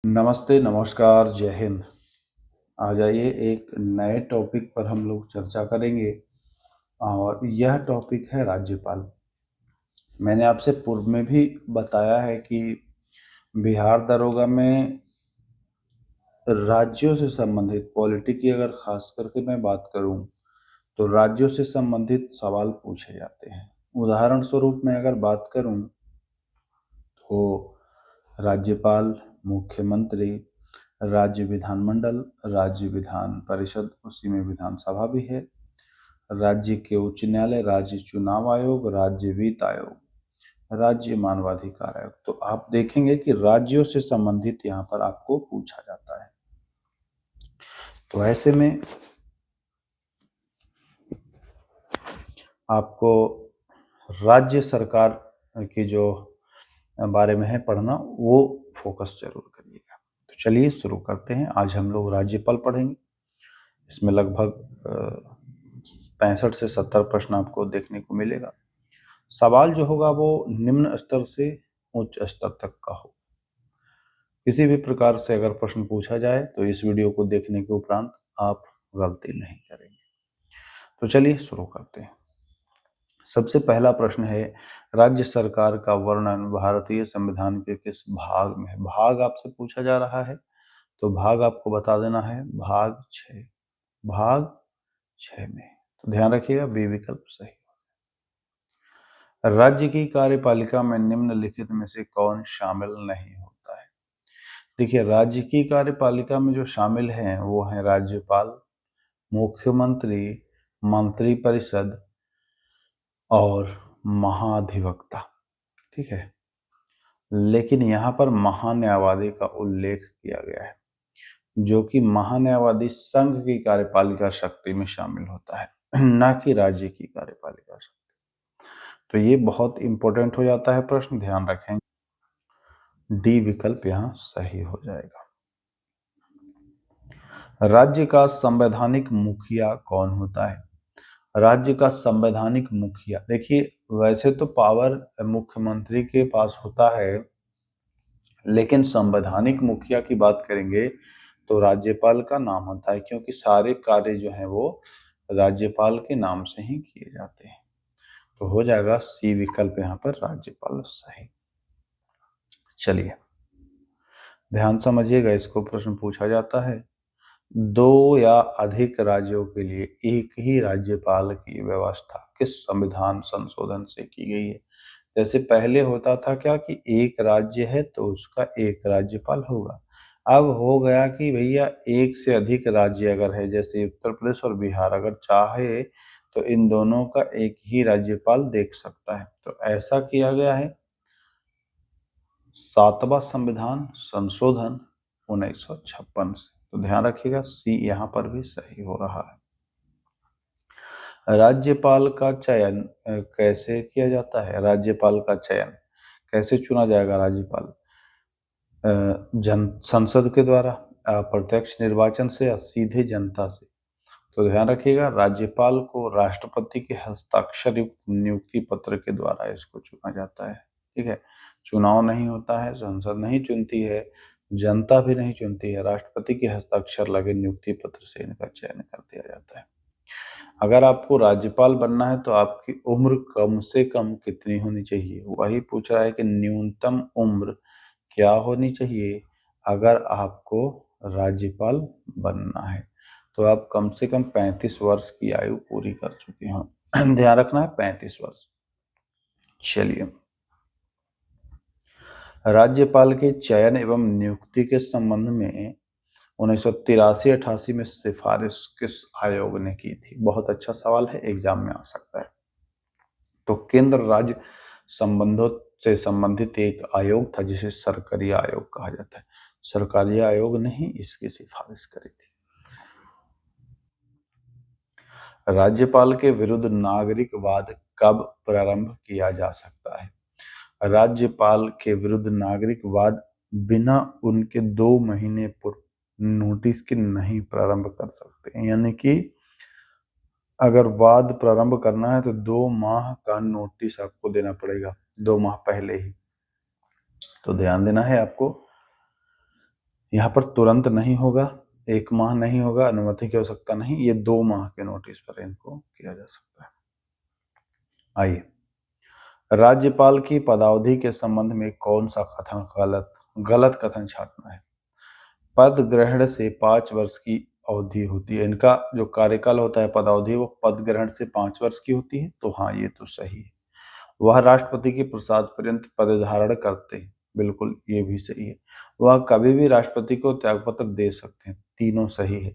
नमस्ते, नमस्कार, जय हिंद। आ जाइए एक नए टॉपिक पर हम लोग चर्चा करेंगे और यह टॉपिक है राज्यपाल। मैंने आपसे पूर्व में भी बताया है कि बिहार दरोगा में राज्यों से संबंधित पॉलिटी की अगर खास करके मैं बात करूं तो राज्यों से संबंधित सवाल पूछे जाते हैं। उदाहरण स्वरूप मैं अगर बात करूं तो राज्यपाल, मुख्यमंत्री, राज्य विधानमंडल, राज्य विधान परिषद, उसी में विधानसभा भी है, राज्य के उच्च न्यायालय, राज्य चुनाव आयोग, राज्य वित्त आयोग, राज्य मानवाधिकार आयोग। तो आप देखेंगे कि राज्यों से संबंधित यहाँ पर आपको पूछा जाता है। तो ऐसे में आपको राज्य सरकार की जो बारे में है पढ़ना, वो फोकस जरूर करिएगा। तो चलिए शुरू करते हैं। आज हम लोग राज्यपाल पढ़ेंगे। इसमें लगभग 65 से 70 प्रश्न आपको देखने को मिलेगा। सवाल जो होगा वो निम्न स्तर से उच्च स्तर तक का हो। किसी भी प्रकार से अगर प्रश्न पूछा जाए तो इस वीडियो को देखने के उपरांत आप गलती नहीं करेंगे। तो चलिए शुरू करते हैं। सबसे पहला प्रश्न है, राज्य सरकार का वर्णन भारतीय संविधान के किस भाग में है? भाग आपसे पूछा जा रहा है तो भाग आपको बता देना है भाग 6। भाग 6 में। तो ध्यान रखिएगा, बी विकल्प सही। राज्य की कार्यपालिका में निम्नलिखित में से कौन शामिल नहीं होता है? देखिए, राज्य की कार्यपालिका में जो शामिल हैं वो हैं राज्यपाल, मुख्यमंत्री, मंत्रिपरिषद और महाधिवक्ता। ठीक है, लेकिन यहाँ पर महान्यायवादी का उल्लेख किया गया है, जो कि महान्यायवादी संघ की कार्यपालिका शक्ति में शामिल होता है, न कि राज्य की कार्यपालिका शक्ति। तो ये बहुत इंपॉर्टेंट हो जाता है प्रश्न, ध्यान रखें। डी विकल्प यहाँ सही हो जाएगा। राज्य का संवैधानिक मुखिया कौन होता है? राज्य का संवैधानिक मुखिया, देखिए वैसे तो पावर मुख्यमंत्री के पास होता है, लेकिन संवैधानिक मुखिया की बात करेंगे तो राज्यपाल का नाम होता है, क्योंकि सारे कार्य जो हैं वो राज्यपाल के नाम से ही किए जाते हैं। तो हो जाएगा सी विकल्प यहाँ पर राज्यपाल सही। चलिए ध्यान समझिएगा, इसको प्रश्न पूछा जाता है, दो या अधिक राज्यों के लिए एक ही राज्यपाल की व्यवस्था किस संविधान संशोधन से की गई है? जैसे पहले होता था क्या कि एक राज्य है तो उसका एक राज्यपाल होगा। अब हो गया कि भैया एक से अधिक राज्य अगर है, जैसे उत्तर प्रदेश और बिहार, अगर चाहे तो इन दोनों का एक ही राज्यपाल देख सकता है। तो ऐसा किया गया है 7वां संविधान संशोधन 1956 से। तो ध्यान रखिएगा, सी यहाँ पर भी सही हो रहा है। राज्यपाल का चयन कैसे किया जाता है? राज्यपाल का चयन कैसे चुना जाएगा? राज्यपाल जन संसद के द्वारा, प्रत्यक्ष निर्वाचन से या सीधे जनता से? तो ध्यान रखिएगा, राज्यपाल को राष्ट्रपति के हस्ताक्षर युक्त नियुक्ति पत्र के द्वारा इसको चुना जाता है। ठीक है, चुनाव नहीं होता है, संसद नहीं चुनती है, जनता भी नहीं चुनती है, राष्ट्रपति के हस्ताक्षर लगे नियुक्ति पत्र से इनका चयन कर दिया जाता है। अगर आपको राज्यपाल बनना है तो आपकी उम्र कम से कम कितनी होनी चाहिए? वही पूछ रहा है कि न्यूनतम उम्र क्या होनी चाहिए अगर आपको राज्यपाल बनना है। तो आप कम से कम 35 वर्ष की आयु पूरी कर चुके हो। ध्यान रखना है, 35 वर्ष। चलिए, राज्यपाल के चयन एवं नियुक्ति के संबंध में 1983-88 में सिफारिश किस आयोग ने की थी? बहुत अच्छा सवाल है, एग्जाम में आ सकता है। तो केंद्र राज्य संबंधों से संबंधित एक आयोग था जिसे सरकारी आयोग कहा जाता है। सरकारी आयोग ने ही इसकी सिफारिश करी थी। राज्यपाल के विरुद्ध नागरिक वाद कब प्रारंभ किया जा सकता है? राज्यपाल के विरुद्ध नागरिक वाद बिना उनके 2 महीने पूर्व नोटिस के नहीं प्रारंभ कर सकते हैं। यानी कि अगर वाद प्रारंभ करना है तो 2 माह का नोटिस आपको देना पड़ेगा, 2 माह पहले ही। तो ध्यान देना है आपको, यहाँ पर तुरंत नहीं होगा, 1 माह नहीं होगा, अनुमति की आवश्यकता नहीं, ये 2 माह के नोटिस पर इनको किया जा सकता है। आइए, राज्यपाल की पदावधि के संबंध में कौन सा कथन गलत कथन छाटना है। पद ग्रहण से 5 वर्ष की अवधि होती है, इनका जो कार्यकाल होता है पदावधि वो पद ग्रहण से 5 वर्ष की होती है, तो हाँ ये तो सही है। वह राष्ट्रपति के प्रसाद पर्यंत पद धारण करते हैं, बिल्कुल ये भी सही है। वह कभी भी राष्ट्रपति को त्यागपत्र दे सकते हैं, तीनों सही है।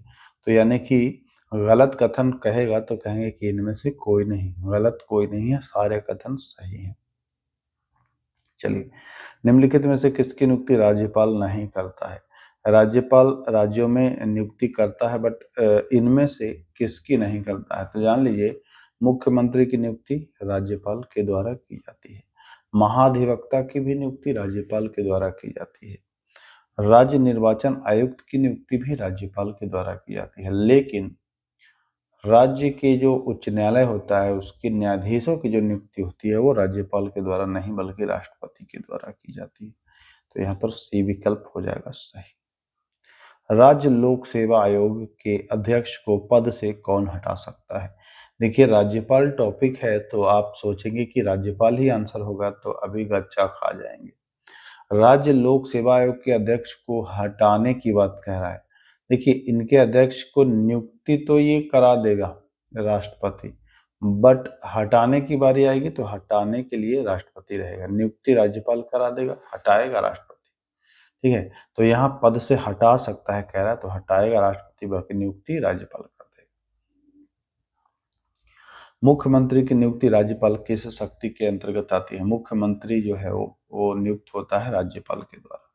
तो यानी कि गलत कथन कहेगा तो कहेंगे कि इनमें से कोई नहीं, गलत कोई नहीं है, सारे कथन सही हैं। चलिए, निम्नलिखित में से किसकी नियुक्ति राज्यपाल नहीं करता है। राज्यपाल राज्यों में नियुक्ति करता है, बट इनमें से किसकी नहीं करता है। तो जान लीजिए, मुख्यमंत्री की नियुक्ति राज्यपाल के द्वारा की जाती है, महाधिवक्ता की भी नियुक्ति राज्यपाल के द्वारा की जाती है, राज्य निर्वाचन आयुक्त की नियुक्ति भी राज्यपाल के द्वारा की जाती है, लेकिन राज्य के जो उच्च न्यायालय होता है उसके न्यायाधीशों की जो नियुक्ति होती है वो राज्यपाल के द्वारा नहीं बल्कि राष्ट्रपति के द्वारा की जाती है। तो यहाँ पर सी विकल्प हो जाएगा सही। राज्य लोक सेवा आयोग के अध्यक्ष को पद से कौन हटा सकता है। देखिए, राज्यपाल टॉपिक है तो आप सोचेंगे कि राज्यपाल ही आंसर होगा, तो अभी गच्चा खा जाएंगे। राज्य लोक सेवा आयोग के अध्यक्ष को हटाने की बात कह रहा है। देखिए, इनके अध्यक्ष को नियुक्ति तो ये करा देगा राष्ट्रपति, बट हटाने की बारी आएगी तो हटाने के लिए राष्ट्रपति रहेगा। नियुक्ति राज्यपाल करा देगा, हटाएगा राष्ट्रपति। ठीक है, तो यहाँ पद से हटा सकता है कह रहा है, तो हटाएगा राष्ट्रपति, बाकी नियुक्ति राज्यपाल कर देगा। मुख्यमंत्री की नियुक्ति राज्यपाल किस शक्ति के अंतर्गत आती है। मुख्यमंत्री जो है वो नियुक्त होता है राज्यपाल के द्वारा।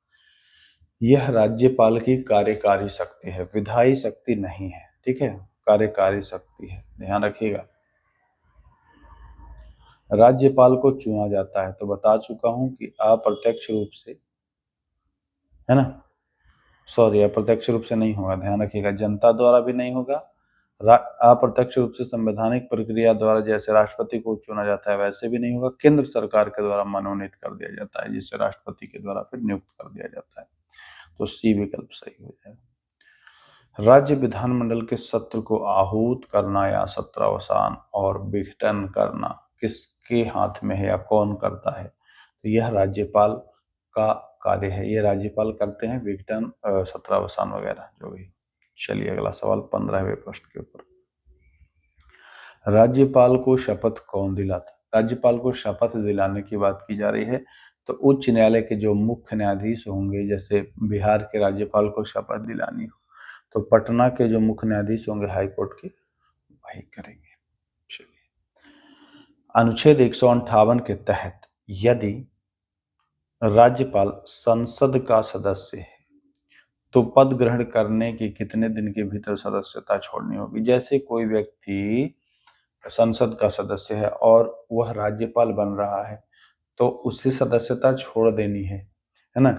यह राज्यपाल की कार्यकारी शक्ति है, विधायी शक्ति नहीं है। ठीक है, कार्यकारी शक्ति है, ध्यान रखिएगा। राज्यपाल को चुना जाता है, तो बता चुका हूं कि अप्रत्यक्ष रूप से, है ना, सॉरी अप्रत्यक्ष रूप से नहीं होगा, ध्यान रखिएगा, जनता द्वारा भी नहीं होगा। अप्रत्यक्ष रूप से संवैधानिक प्रक्रिया द्वारा जैसे राष्ट्रपति को चुना जाता है वैसे भी नहीं होगा। केंद्र सरकार के द्वारा मनोनीत कर दिया जाता है, जिसे राष्ट्रपति के द्वारा फिर नियुक्त कर दिया जाता है। तो सी विकल्प सही हो जाएगा। राज्य विधानमंडल के सत्र को आहूत करना या सत्रावसान और विघटन करना किसके हाथ में है या कौन करता है। तो यह राज्यपाल का कार्य है, ये राज्यपाल करते हैं, विघटन सत्रावसान वगैरह जो भी। चलिए अगला सवाल 15वें प्रश्न के ऊपर। राज्यपाल को शपथ कौन दिलाता। राज्यपाल को शपथ दिलाने की बात की जा रही है, तो उच्च न्यायालय के जो मुख्य न्यायाधीश होंगे, जैसे बिहार के राज्यपाल को शपथ दिलानी हो तो पटना के जो मुख्य न्यायाधीश होंगे हाईकोर्ट के, वही करेंगे। चलिए, अनुच्छेद 158 के तहत यदि राज्यपाल संसद का सदस्य है तो पद ग्रहण करने के कितने दिन के भीतर सदस्यता छोड़नी होगी। जैसे कोई व्यक्ति संसद का सदस्य है और वह राज्यपाल बन रहा है तो उससे सदस्यता छोड़ देनी है ना,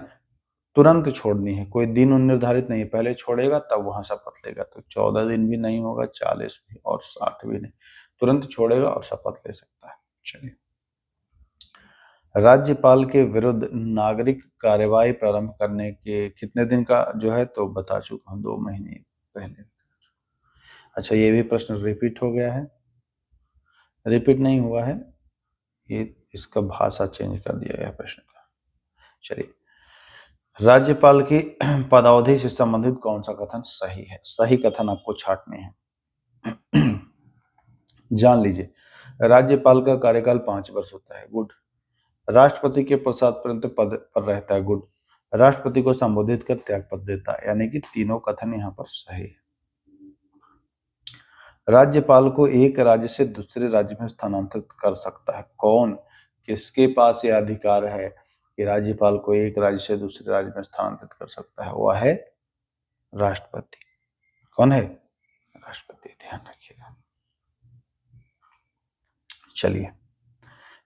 तुरंत छोड़नी है, कोई दिन उन निर्धारित नहीं, पहले छोड़ेगा तब वहां शपथ लेगा। तो 14 दिन भी नहीं होगा, 40 भी और 60 भी नहीं, तुरंत छोड़ेगा और शपथ ले सकता है। चलिए, राज्यपाल के विरुद्ध नागरिक कार्यवाही प्रारंभ करने के कितने दिन का जो है, तो बता चुका हूं, 2 महीने पहले। अच्छा, ये भी प्रश्न रिपीट हो गया है, रिपीट नहीं हुआ है, ये इसका भाषा चेंज कर दिया गया प्रश्न का। चलिए, राज्यपाल की पदावधि से संबंधित कौन सा कथन सही है। सही कथन आपको छांटने हैं। जान लीजिए, राज्यपाल का कार्यकाल 5 वर्ष होता है, गुड। राष्ट्रपति के प्रसाद पर्यंत पद पर रहता है, गुड। राष्ट्रपति को संबोधित कर त्याग पद देता है, यानी कि तीनों कथन यहाँ पर सही है। राज्यपाल को एक राज्य से दूसरे राज्य में स्थानांतरित कर सकता है, कौन, किसके पास यह अधिकार है कि राज्यपाल को एक राज्य से दूसरे राज्य में स्थानांतरित कर सकता है। वह है राष्ट्रपति। कौन है, राष्ट्रपति, ध्यान रखिएगा। चलिए,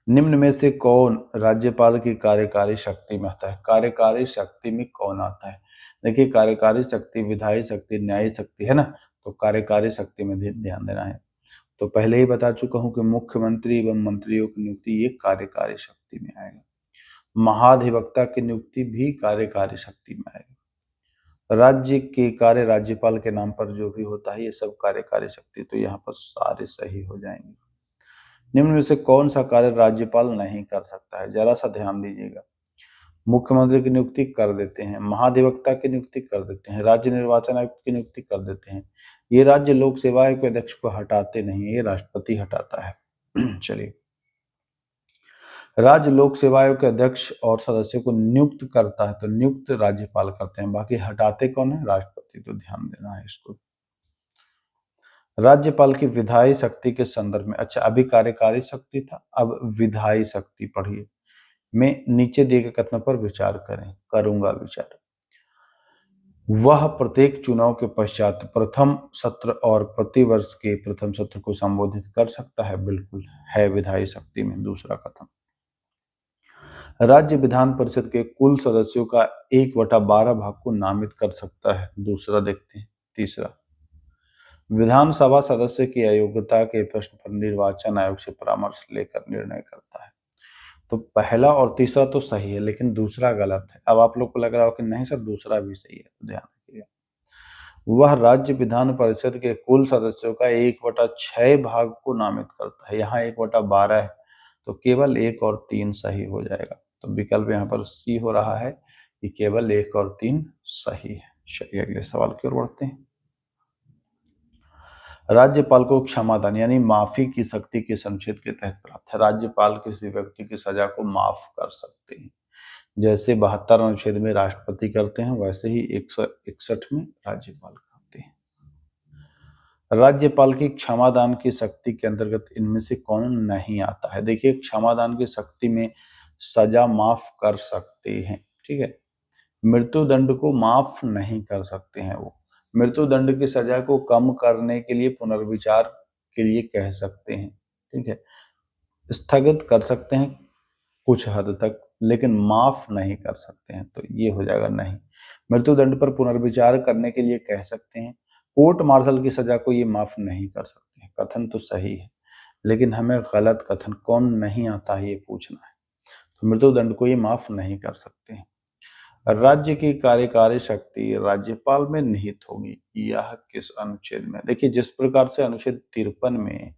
निम्न में से कौन राज्यपाल की कार्यकारी शक्ति में आता है। कार्यकारी शक्ति में कौन आता है। देखिए, कार्यकारी शक्ति, विधायी शक्ति, न्यायिक शक्ति है ना, तो कार्यकारी शक्ति में ध्यान देना है। तो पहले ही बता चुका हूं कि मुख्यमंत्री एवं मंत्रियों की नियुक्ति ये कार्यकारी शक्ति में आएगा। महाधिवक्ता की नियुक्ति भी कार्यकारी शक्ति में आएगी। राज्य के कार्य राज्यपाल के नाम पर जो भी होता है ये सब कार्यकारी शक्ति, तो यहाँ पर सारे सही हो जाएंगे। निम्न में से कौन सा कार्य राज्यपाल नहीं कर सकता है, जरा सा ध्यान दीजिएगा। मुख्यमंत्री की नियुक्ति कर देते हैं, महाधिवक्ता की नियुक्ति कर देते हैं, राज्य निर्वाचन आयुक्त की नियुक्ति कर देते हैं। ये राज्य लोक सेवा आयोग के अध्यक्ष को हटाते नहीं, ये राष्ट्रपति हटाता है। चलिए, राज्य लोक सेवा आयोग के अध्यक्ष और सदस्यों को नियुक्त करता है, तो नियुक्त राज्यपाल करते हैं, बाकी हटाते कौन है, राष्ट्रपति। तो ध्यान देना है इसको। राज्यपाल की विधायी शक्ति के संदर्भ में, अच्छा अभी कार्यकारी शक्ति था, अब विधायी शक्ति पढ़िए। मैं नीचे दिए गए कथनों पर विचार करें, करूंगा विचार। वह प्रत्येक चुनाव के पश्चात प्रथम सत्र और प्रतिवर्ष के प्रथम सत्र को संबोधित कर सकता है, बिल्कुल है विधायी शक्ति में। दूसरा कथन, राज्य विधान परिषद के कुल सदस्यों का 1/12 भाग को नामित कर सकता है, दूसरा देखते हैं। तीसरा, विधानसभा सदस्य की अयोग्यता के प्रश्न पर निर्वाचन आयोग से परामर्श लेकर निर्णय करता है। तो पहला और तीसरा तो सही है, लेकिन दूसरा गलत है। अब आप लोग को लग रहा हो कि नहीं सर दूसरा भी सही है, तो ध्यान रखिएगा। वह राज्य विधान परिषद के कुल सदस्यों का 1/6 भाग को नामित करता है, यहाँ 1/12 है, तो केवल 1 और 3 सही हो जाएगा। तो विकल्प यहाँ पर सी हो रहा है कि केवल 1 और 3 सही है। चलिए अगले सवाल की ओर बढ़ते हैं। राज्यपाल को क्षमादान यानी माफी की शक्ति किस अनुच्छेद के तहत प्राप्त है? राज्यपाल किसी व्यक्ति की सजा को माफ कर सकते हैं, जैसे 72 अनुच्छेद में राष्ट्रपति करते हैं, वैसे ही 161 में राज्यपाल करते हैं। राज्यपाल की क्षमादान की शक्ति के अंतर्गत इनमें से कौन नहीं आता है? देखिए, क्षमादान की शक्ति में सजा माफ कर सकते हैं, ठीक है। मृत्यु दंड को माफ नहीं कर सकते हैं वो। मृत्यु दंड की सजा को कम करने के लिए पुनर्विचार के लिए कह सकते हैं, ठीक है। स्थगित कर सकते हैं कुछ हद तक, लेकिन माफ नहीं कर सकते हैं, तो ये हो जाएगा नहीं। मृत्यु दंड पर पुनर्विचार करने के लिए कह सकते हैं, कोर्ट मार्शल की सजा को ये माफ नहीं कर सकते हैं। कथन तो सही है, लेकिन हमें गलत कथन कौन नहीं आता है ये पूछना है। तो मृत्यु दंड को ये माफ नहीं कर सकते हैं। राज्य की कार्यकारी शक्ति राज्यपाल में निहित होगी, यह किस अनुच्छेद में? देखिए, जिस प्रकार से अनुच्छेद 53 में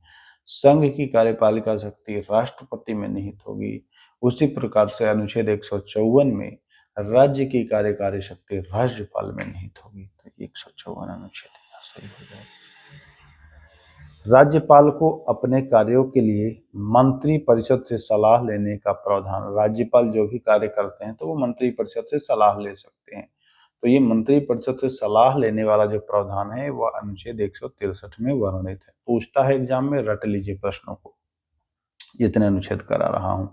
संघ की कार्यपालिका शक्ति राष्ट्रपति में निहित होगी, उसी प्रकार से अनुच्छेद 154 में राज्य की कार्यकारी शक्ति राज्यपाल में निहित होगी। तो 154 अनुच्छेद सही हो जाएगा। राज्यपाल को अपने कार्यों के लिए मंत्री परिषद से सलाह लेने का प्रावधान, राज्यपाल जो भी कार्य करते हैं तो वो मंत्री परिषद से सलाह ले सकते हैं, तो ये मंत्री परिषद से सलाह लेने वाला जो प्रावधान है वह अनुच्छेद 163 में वर्णित है। पूछता है एग्जाम में, रट लीजिए प्रश्नों को, इतने अनुच्छेद करा रहा हूं।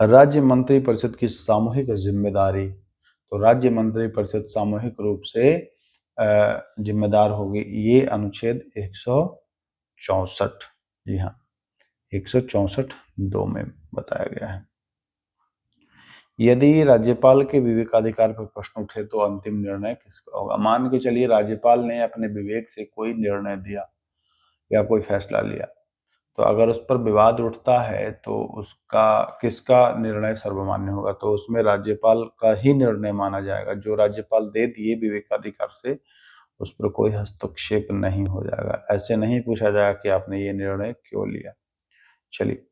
राज्य मंत्री परिषद की सामूहिक जिम्मेदारी, तो राज्य मंत्री परिषद सामूहिक रूप से जिम्मेदार होगी, ये अनुच्छेद 164, जी हाँ 164(2) में बताया गया है। यदि राज्यपाल के विवेकाधिकार पर प्रश्न उठे तो अंतिम निर्णय किसका होगा? मान के चलिए राज्यपाल ने अपने विवेक से कोई निर्णय दिया या कोई फैसला लिया, तो अगर उस पर विवाद उठता है तो उसका किसका निर्णय सर्वमान्य होगा? तो उसमें राज्यपाल का ही निर्णय माना जाएगा। जो राज्यपाल दे दिए विवेकाधिकार से, उस पर कोई हस्तक्षेप नहीं हो जाएगा। ऐसे नहीं पूछा जाएगा कि आपने ये निर्णय क्यों लिया। चलिए,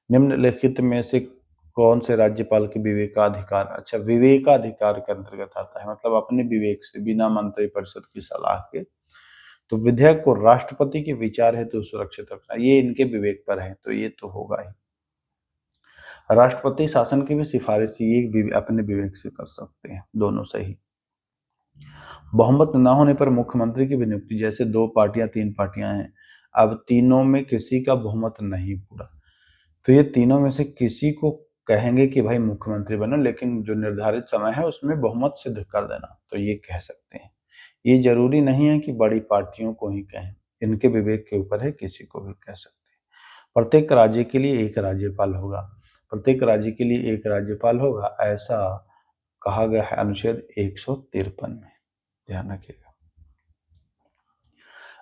निम्नलिखित में से कौन से राज्यपाल के विवेकाधिकार, अच्छा विवेकाधिकार के अंतर्गत आता है, मतलब अपने विवेक से बिना मंत्री परिषद की सलाह के, तो विधेयक को राष्ट्रपति के विचार हेतु तो सुरक्षित रखना, ये इनके विवेक पर है, तो ये तो होगा ही। राष्ट्रपति शासन की भी सिफारिश ये अपने विवेक से कर सकते हैं, दोनों सही। बहुमत न होने पर मुख्यमंत्री की भी नियुक्ति, जैसे 2 पार्टियां 3 पार्टियां हैं, अब तीनों में किसी का बहुमत नहीं पूरा, तो ये तीनों में से किसी को कहेंगे कि भाई मुख्यमंत्री बनो, लेकिन जो निर्धारित समय है उसमें बहुमत सिद्ध कर देना, तो ये कह सकते हैं। ये जरूरी नहीं है कि बड़ी पार्टियों को ही कहें, इनके विवेक के ऊपर है, किसी को भी कह सकते हैं। प्रत्येक राज्य के लिए एक राज्यपाल होगा, प्रत्येक राज्य के लिए एक राज्यपाल होगा, ऐसा कहा गया है अनुच्छेद 153 में, ध्यान रखिएगा।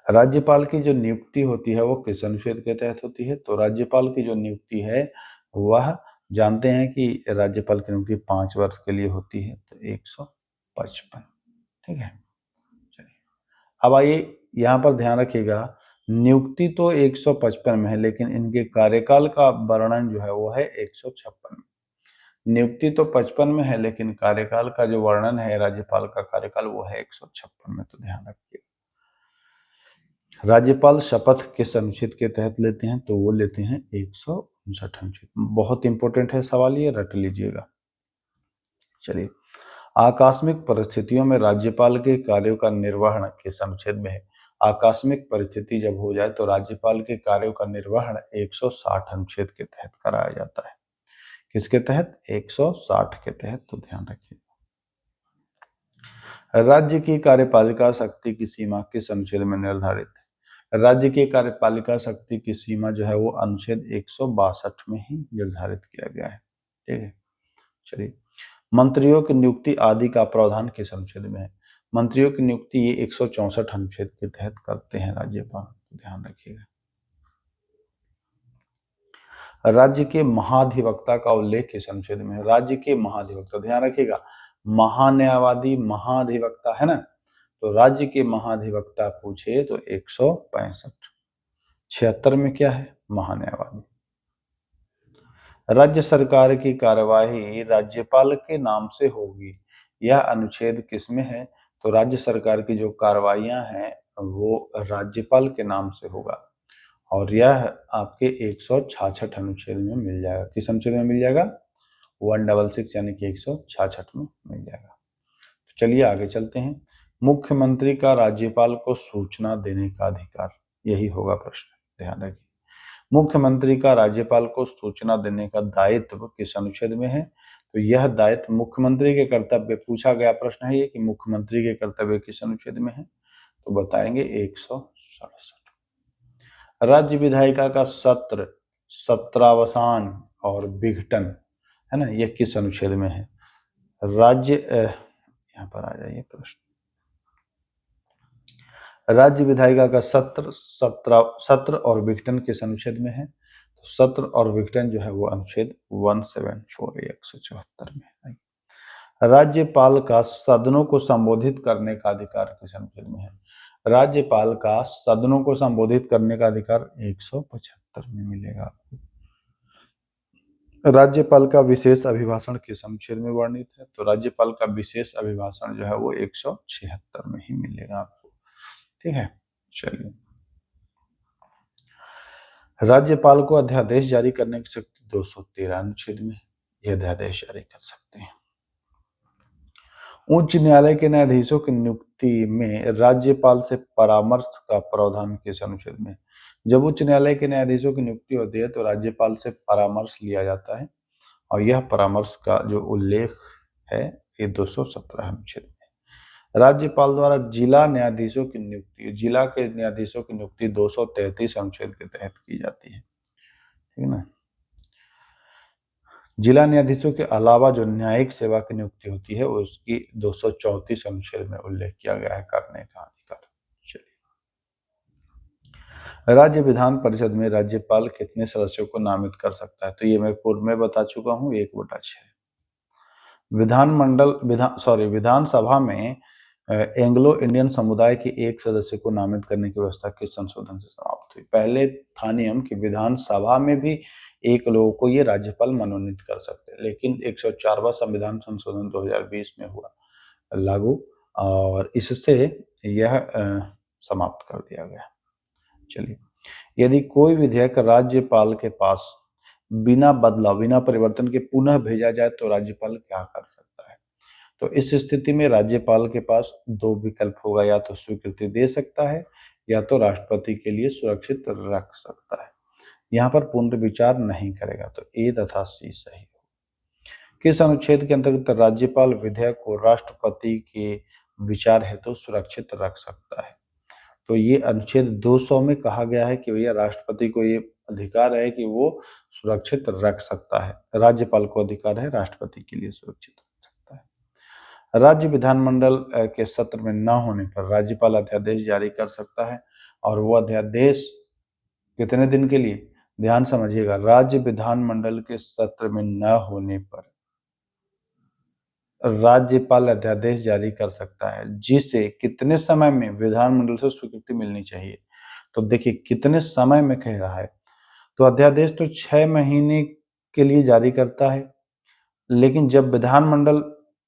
राज्यपाल की जो नियुक्ति होती है वो किस अनुच्छेद के तहत होती है? तो राज्यपाल की जो नियुक्ति है वह जानते हैं कि राज्यपाल की नियुक्ति 5 वर्ष के लिए होती है, तो 155। ठीक है, चलिए अब आइए यहाँ पर ध्यान रखिएगा, नियुक्ति तो 155 में है, लेकिन इनके कार्यकाल का वर्णन जो है वो है 156 में। नियुक्ति तो 55 में है, लेकिन कार्यकाल का जो वर्णन है राज्यपाल का कार्यकाल वो है 156 में, तो ध्यान रखिए। राज्यपाल शपथ किस अनुच्छेद के तहत लेते हैं, तो वो लेते हैं 159 अनुच्छेद। बहुत इंपॉर्टेंट है सवाल, ये रट लीजिएगा। चलिए, आकस्मिक परिस्थितियों में राज्यपाल के कार्यों का निर्वहन किस अनुच्छेद में है। आकस्मिक परिस्थिति जब हो जाए तो राज्यपाल के कार्यों का निर्वहन 160 अनुच्छेद के तहत कराया जाता है। किसके तहत? 160 के तहत, तो ध्यान रखिए। राज्य की कार्यपालिका शक्ति की सीमा किस अनुच्छेद में निर्धारित है? राज्य की कार्यपालिका शक्ति की सीमा जो है वो अनुच्छेद 162 में ही निर्धारित किया गया है। ठीक है, चलिए, मंत्रियों की नियुक्ति आदि का प्रावधान किस अनुच्छेद में है? मंत्रियों की नियुक्ति ये 164 अनुच्छेद के तहत करते हैं राज्यपाल, ध्यान रखिएगा। राज्य के महाधिवक्ता का उल्लेख किस अनुच्छेद में है? राज्य के महाधिवक्ता, ध्यान रखिएगा, महान्यायवादी महाधिवक्ता है ना, तो राज्य के महाधिवक्ता पूछे तो 165। 76 में क्या है? महान्यायवादी। राज्य सरकार की कार्यवाही राज्यपाल के नाम से होगी, यह अनुच्छेद किसमें है? तो राज्य सरकार की जो कार्रवाइयां हैं वो राज्यपाल के नाम से होगा, और यह आपके 166 अनुच्छेद में मिल जाएगा। किस अनुच्छेद में मिल जाएगा? 166 यानी कि 166 में मिल जाएगा। तो चलिए आगे चलते हैं। मुख्यमंत्री का राज्यपाल को सूचना देने का अधिकार, यही होगा प्रश्न, ध्यान रखिए। मुख्यमंत्री का राज्यपाल को सूचना देने का दायित्व किस अनुच्छेद में है? तो यह दायित्व मुख्यमंत्री के कर्तव्य, पूछा गया प्रश्न है ये कि मुख्यमंत्री के कर्तव्य किस अनुच्छेद में है, तो बताएंगे 167। राज्य विधायिका का सत्र, सत्रावसान और विघटन है ना, यह किस अनुच्छेद में है? राज्य यहाँ पर आ जाइए प्रश्न। राज्य विधायिका का सत्र और विघटन किस अनुच्छेद में है? तो सत्र और विघटन जो है वो अनुच्छेद 174 174 में है। राज्यपाल का सदनों को संबोधित करने का अधिकार किस अनुच्छेद में है? राज्यपाल का सदनों को संबोधित करने का अधिकार 175 में मिलेगा आपको। राज्यपाल का विशेष अभिभाषण किस अनुच्छेद में वर्णित है? तो राज्यपाल का विशेष अभिभाषण जो है वो 176 में ही मिलेगा आपको। ठीक है, चलिए, राज्यपाल को अध्यादेश जारी करने की शक्ति 213 अनुच्छेद में, यह अध्यादेश जारी कर सकते हैं। उच्च न्यायालय के न्यायाधीशों की नियुक्ति में राज्यपाल से परामर्श का प्रावधान किस अनुच्छेद में? जब उच्च न्यायालय के न्यायाधीशों की नियुक्ति होती है तो राज्यपाल से परामर्श लिया जाता है, और यह परामर्श का जो उल्लेख है ये 217 अनुच्छेद में। राज्यपाल द्वारा जिला न्यायाधीशों की नियुक्ति, जिला के न्यायाधीशों की नियुक्ति 233 अनुच्छेद के तहत की जाती है। ठीक है ना। जिला न्यायाधीशों के अलावा जो न्यायिक सेवा की नियुक्ति होती है उसकी 234 अनुच्छेद में उल्लेख किया गया है करने का अधिकार। चलिए, राज्य विधान परिषद में राज्यपाल कितने सदस्यों को नामित कर सकता है? तो ये मैं पूर्व में बता चुका हूँ, 1/6। विधानसभा में एंग्लो इंडियन समुदाय के एक सदस्य को नामित करने की व्यवस्था किस संशोधन से समाप्त हुई? पहले था नियम कि विधानसभा में भी एक लोगों को ये राज्यपाल मनोनीत कर सकते हैं, लेकिन 104वां संविधान संशोधन 2020 में हुआ लागू, और इससे यह समाप्त कर दिया गया। चलिए, यदि कोई विधेयक राज्यपाल के पास बिना बदलाव बिना परिवर्तन के पुनः भेजा जाए तो राज्यपाल क्या कर सकता है? तो इस स्थिति में राज्यपाल के पास दो विकल्प होगा, या तो स्वीकृति दे सकता है या तो राष्ट्रपति के लिए सुरक्षित रख सकता है। यहाँ पर पुनर्विचार नहीं करेगा, तो ए तथा सी सही हो। किस अनुच्छेद के अंतर्गत राज्यपाल विधेयक को राष्ट्रपति के विचार हेतु सुरक्षित रख सकता है? तो ये अनुच्छेद 200 में कहा गया है कि भैया राष्ट्रपति को ये अधिकार है कि वो सुरक्षित रख सकता है, राज्यपाल को अधिकार है राष्ट्रपति के लिए सुरक्षित रख सकता है। राज्य विधानमंडल के सत्र में न होने पर राज्यपाल अध्यादेश जारी कर सकता है, और वो अध्यादेश कितने दिन के लिए? ध्यान समझिएगा, राज्य विधानमंडल के सत्र में न होने पर राज्यपाल अध्यादेश जारी कर सकता है जिसे कितने समय में विधानमंडल से स्वीकृति मिलनी चाहिए। तो देखिए कितने समय में कह रहा है, तो अध्यादेश तो 6 महीने के लिए जारी करता है, लेकिन जब विधानमंडल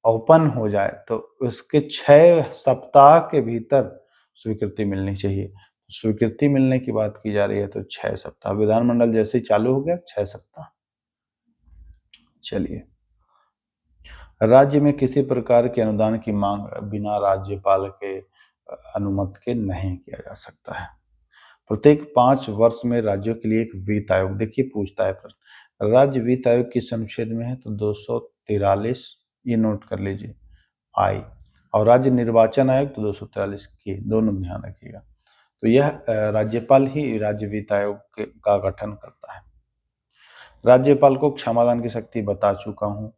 ओपन हो जाए तो उसके 6 सप्ताह के भीतर स्वीकृति मिलनी चाहिए। स्वीकृति मिलने की बात की जा रही है तो 6 सप्ताह, विधानमंडल जैसे ही चालू हो गया 6 सप्ताह। चलिए, राज्य में किसी प्रकार के अनुदान की मांग बिना राज्यपाल के अनुमति के नहीं किया जा सकता है। प्रत्येक 5 वर्ष में राज्यों के लिए एक वित्त आयोग, देखिए पूछता है प्रश्न, राज्य वित्त आयोग किस अनुच्छेद में है, तो 243, ये नोट कर लीजिए आई, और राज्य निर्वाचन आयोग तो 243 के, दोनों ध्यान रखिएगा। तो यह राज्यपाल ही राज्य वित्त आयोग का गठन करता है। राज्यपाल को क्षमादान की शक्ति बता चुका हूं।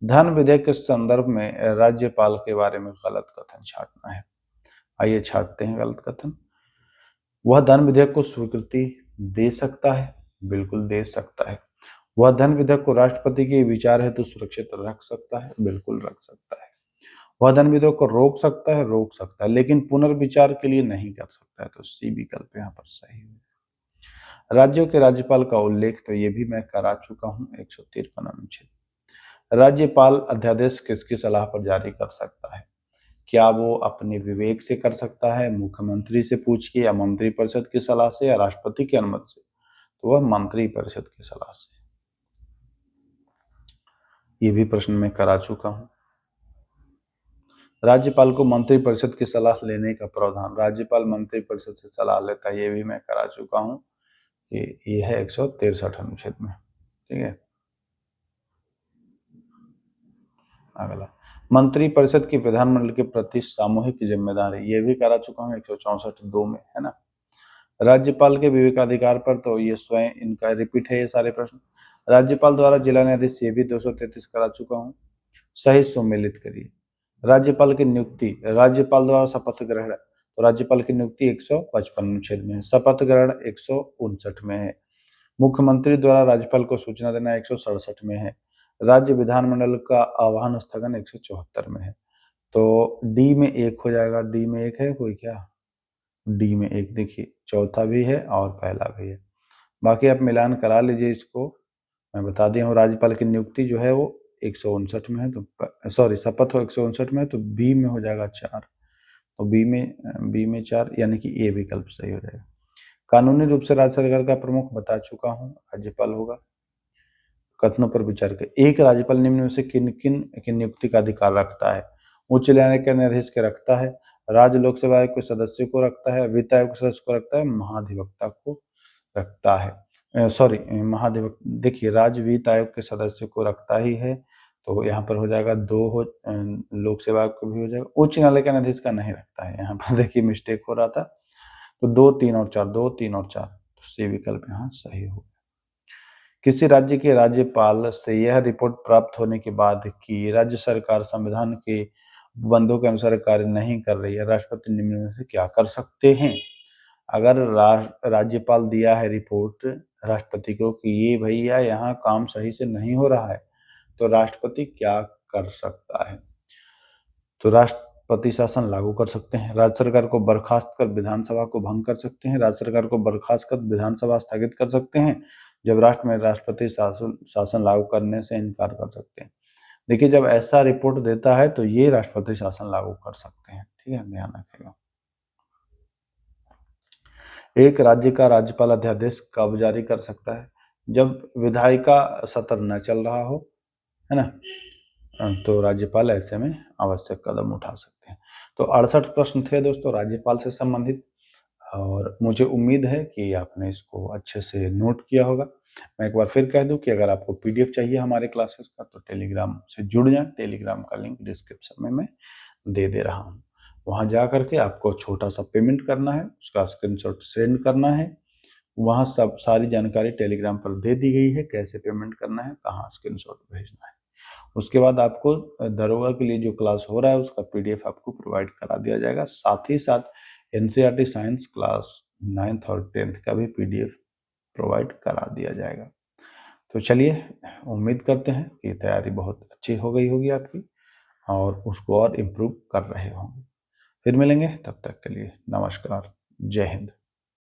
धन विधेयक के संदर्भ में राज्यपाल के बारे में गलत कथन छांटना है। आइए छांटते हैं गलत कथन। वह धन विधेयक को स्वीकृति दे सकता है, बिल्कुल दे सकता है। वह धन विधेयक को राष्ट्रपति के विचार हेतु सुरक्षित रख सकता है, बिल्कुल रख सकता है। वह धन विधेयक को रोक सकता है, रोक सकता है, लेकिन पुनर्विचार के लिए नहीं कर सकता है। तो सी विकल्प यहाँ पर सही है। राज्यों के राज्यपाल का उल्लेख तो ये भी मैं करा चुका हूँ, 153 अनुच्छेद। राज्यपाल अध्यादेश किसकी सलाह पर जारी कर सकता है? क्या वो अपने विवेक से कर सकता है, मुख्यमंत्री से पूछ के, या मंत्री परिषद की सलाह से, या राष्ट्रपति की अनुमति से? तो वह मंत्री परिषद की सलाह से। ये भी प्रश्न मैं करा चुका हूं। राज्यपाल को मंत्री परिषद की सलाह लेने का प्रावधान, राज्यपाल मंत्री परिषद से सलाह लेता है, ये भी मैं करा चुका हूं। ये है 163 अनुच्छेद में, ठीक है। अगला, मंत्री परिषद की विधानमंडल के प्रति सामूहिक जिम्मेदारी, ये भी करा चुका हूँ 164(2) में, है ना। राज्यपाल के विवेकाधिकार पर तो ये स्वयं इनका रिपीट है ये सारे प्रश्न। राज्यपाल द्वारा जिला न्यायाधीश, ये भी 233 करा चुका हूँ। सही सुमेलित करिए। राज्यपाल की नियुक्ति, राज्यपाल द्वारा शपथ ग्रहण, तो राज्यपाल की नियुक्ति 155 अनुच्छेद में है, शपथ ग्रहण 159 में है। मुख्यमंत्री द्वारा राज्यपाल को सूचना देना 167 में है। राज्य विधानमंडल का आह्वान स्थगन 174 में है। तो डी में 1 हो जाएगा, डी में 1 है कोई क्या? डी में 1, देखिए चौथा भी है और पहला भी है। बाकी आप मिलान करा लीजिए इसको। मैं बता दिया हूँ, राज्यपाल की नियुक्ति जो है वो 159 में है, तो सॉरी शपथ हो 159 में है, तो बी में हो जाएगा 4। तो बी में 4, यानी कि ए विकल्प सही हो जाएगा। कानूनी रूप से राज्य सरकार का प्रमुख बता चुका हूँ, राज्यपाल होगा। कथनों पर विचार कर, एक राज्यपाल निम्न में से किन किन की नियुक्ति का अधिकार रखता है? उच्च न्यायालय के न्यायाधीश के रखता है, राज्य लोक सेवा आयोग के सदस्य को रखता है, वित्त आयोग के सदस्य को रखता है, महाधिवक्ता को रखता है। सॉरी महाधिवक्ता, देखिए राज्य वित्त आयोग के सदस्य को रखता ही है, तो यहाँ पर हो जाएगा 2 हो, लोक सेवा आयोग को भी हो जाएगा। उच्च न्यायालय के न्यायाधीश का नहीं रखता है, यहाँ पर देखिए मिस्टेक हो रहा था। तो 2, 3 और 4, 2, 3 और 4, तो सी विकल्प यहाँ सही होगा। किसी राज्य के राज्यपाल से यह रिपोर्ट प्राप्त होने के बाद कि राज्य सरकार संविधान के बंदों के अनुसार कार्य नहीं कर रही है, राष्ट्रपति निम्न में से क्या कर सकते हैं? अगर राज्यपाल दिया है रिपोर्ट राष्ट्रपति को कि ये भैया यहाँ काम सही से नहीं हो रहा है, तो राष्ट्रपति क्या कर सकता है? तो राष्ट्रपति शासन लागू कर सकते हैं, राज्य सरकार को बर्खास्त कर विधानसभा को भंग कर सकते हैं, राज्य सरकार को बर्खास्त कर विधानसभा स्थगित कर सकते हैं, जब राष्ट्र में राष्ट्रपति शासन लागू करने से इनकार कर सकते हैं। देखिए जब ऐसा रिपोर्ट देता है तो ये राष्ट्रपति शासन लागू कर सकते हैं, ठीक है, ध्यान रखिएगा। एक राज्य का राज्यपाल अध्यादेश कब जारी कर सकता है? जब विधायिका सत्र न चल रहा हो, है ना, तो राज्यपाल ऐसे में आवश्यक कदम उठा सकते हैं। तो 68 प्रश्न थे दोस्तों राज्यपाल से संबंधित, और मुझे उम्मीद है कि आपने इसको अच्छे से नोट किया होगा। मैं एक बार फिर कह दूं कि अगर आपको पीडीएफ चाहिए हमारे क्लासेस का तो टेलीग्राम से जुड़ जाएं। टेलीग्राम का लिंक डिस्क्रिप्शन में मैं दे रहा हूं। वहां जा करके आपको छोटा सा पेमेंट करना है, उसका स्क्रीनशॉट सेंड करना है। वहां सब सारी जानकारी टेलीग्राम पर दे दी गई है, कैसे पेमेंट करना है, कहाँ स्क्रीनशॉट भेजना है। उसके बाद आपको दरोगा के लिए जो क्लास हो रहा है उसका पीडीएफ आपको प्रोवाइड करा दिया जाएगा। साथ ही साथ एनसीईआरटी साइंस क्लास 9th और 10th का भी पीडीएफ प्रोवाइड करा दिया जाएगा। तो चलिए, उम्मीद करते हैं कि तैयारी बहुत अच्छी हो गई होगी आपकी, और उसको और इम्प्रूव कर रहे होंगे। फिर मिलेंगे, तब तक के लिए नमस्कार, जय हिंद।